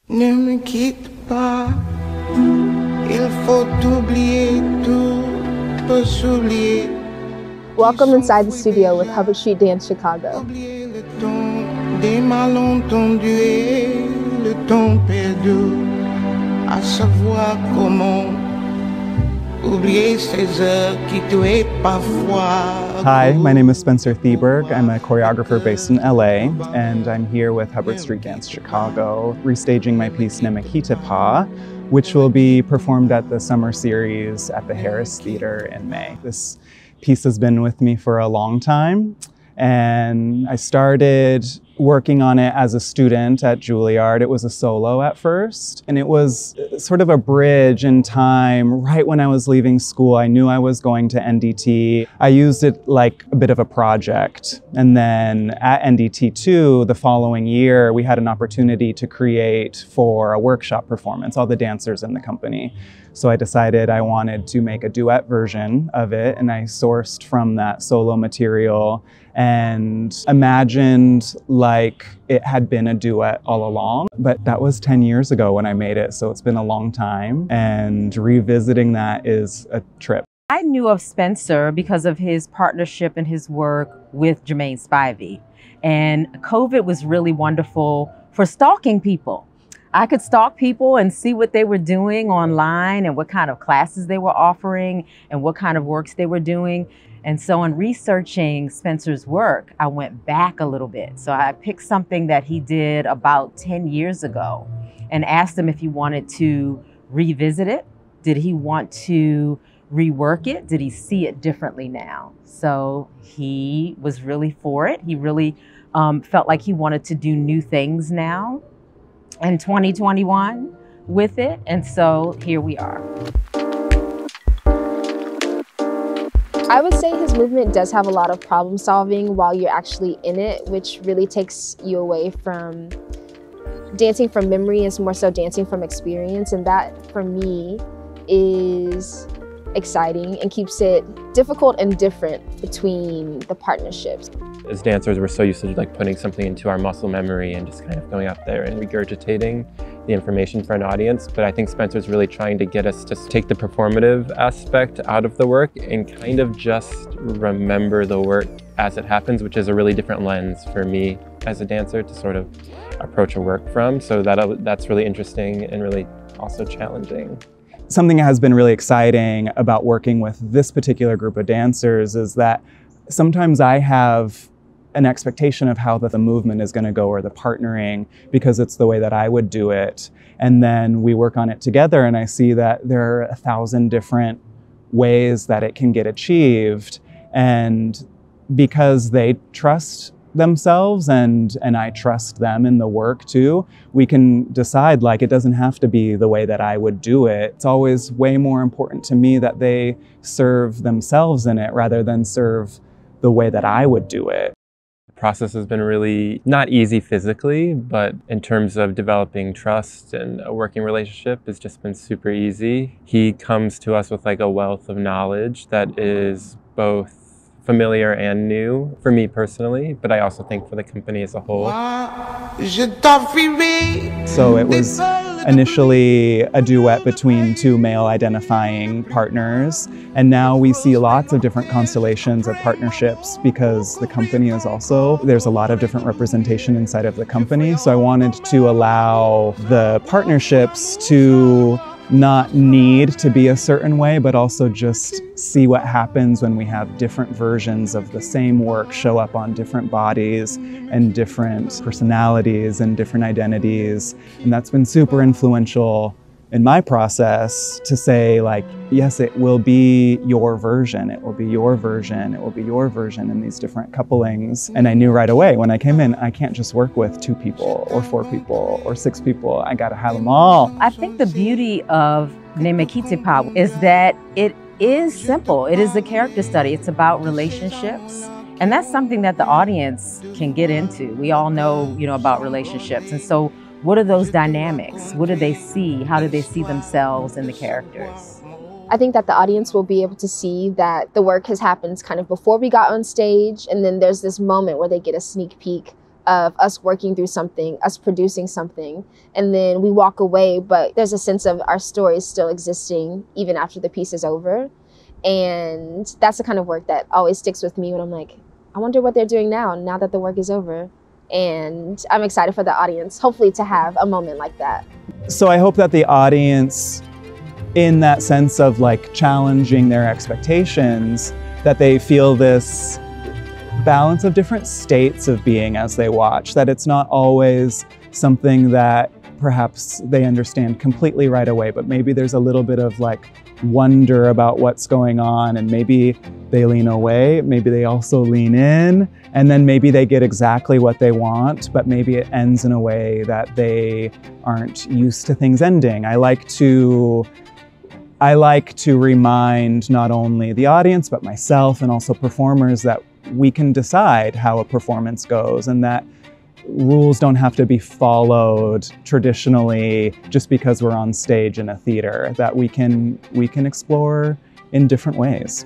Ne me quitte pas, il faut oublier, tout peut s'oublier. Welcome inside the studio with Hubbard Street Dance Chicago. Oublier le temps des malentendus et le temps perdu, à savoir comment oublier ces heures qui tuaient parfois. Hi, my name is Spencer Thieberg. I'm a choreographer based in LA, and I'm here with Hubbard Street Dance Chicago, restaging my piece Ne me quitte pas, which will be performed at the summer series at the Harris Theater in May. This piece has been with me for a long time, and I started working on it as a student at Juilliard. It was a solo at first, and it was sort of a bridge in time. Right when I was leaving school, I knew I was going to NDT. I used it like a bit of a project. And then at NDT2, the following year, we had an opportunity to create for a workshop performance, all the dancers in the company. So I decided I wanted to make a duet version of it, and I sourced from that solo material and imagined like it had been a duet all along. But that was 10 years ago when I made it, so it's been a long time, and revisiting that is a trip. I knew of Spencer because of his partnership and his work with Jermaine Spivey. And COVID was really wonderful for stalking people. I could stalk people and see what they were doing online and what kind of classes they were offering and what kind of works they were doing. And so in researching Spencer's work, I went back a little bit. So I picked something that he did about 10 years ago and asked him if he wanted to revisit it. Did he want to rework it? Did he see it differently now? So he was really for it. He really felt like he wanted to do new things now in 2021 with it. And so here we are. I would say his movement does have a lot of problem solving while you're actually in it, which really takes you away from dancing from memory. It's more so dancing from experience. And that, for me, is exciting and keeps it difficult and different between the partnerships. As dancers, we're so used to like putting something into our muscle memory and just kind of going up there and regurgitating the information for an audience. But I think Spencer's really trying to get us to take the performative aspect out of the work and kind of just remember the work as it happens, which is a really different lens for me as a dancer to sort of approach a work from. So that's really interesting and really also challenging. Something that has been really exciting about working with this particular group of dancers is that sometimes I have an expectation of how the movement is going to go or the partnering because it's the way that I would do it. And then we work on it together and I see that there are 1,000 different ways that it can get achieved. And because they trust themselves and I trust them in the work too, we can decide like it doesn't have to be the way that I would do it. It's always way more important to me that they serve themselves in it rather than serve the way that I would do it. The process has been really not easy physically, but in terms of developing trust and a working relationship, it's just been super easy. He comes to us with like a wealth of knowledge that is both familiar and new for me personally, but I also think for the company as a whole. So it was initially a duet between two male identifying partners, and now we see lots of different constellations of partnerships because the company is also, there's a lot of different representation inside of the company. So I wanted to allow the partnerships to not need to be a certain way, but also just see what happens when we have different versions of the same work show up on different bodies and different personalities and different identities. And that's been super influential in my process to say like, yes, it will be your version, it will be your version, it will be your version in these different couplings. And I knew right away when I came in, I can't just work with 2 people or 4 people or 6 people, I gotta have them all. I think the beauty of Ne me quitte pas is that it is simple. It is a character study. It's about relationships. And that's something that the audience can get into. We all know, about relationships. And so what are those dynamics? What do they see? How do they see themselves in the characters? I think that the audience will be able to see that the work has happened kind of before we got on stage, and then there's this moment where they get a sneak peek of us working through something, us producing something, and then we walk away, but there's a sense of our story still existing even after the piece is over. And that's the kind of work that always sticks with me when I'm like, I wonder what they're doing now that the work is over. And I'm excited for the audience, hopefully, to have a moment like that. So I hope that the audience, in that sense of like challenging their expectations, that they feel this balance of different states of being as they watch, that it's not always something that perhaps they understand completely right away, but maybe there's a little bit of like wonder about what's going on, and maybe they lean away, maybe they also lean in, and then maybe they get exactly what they want, but maybe it ends in a way that they aren't used to things ending. I like to remind not only the audience, but myself and also performers that we can decide how a performance goes, and that rules don't have to be followed traditionally just because we're on stage in a theater, that we can explore in different ways.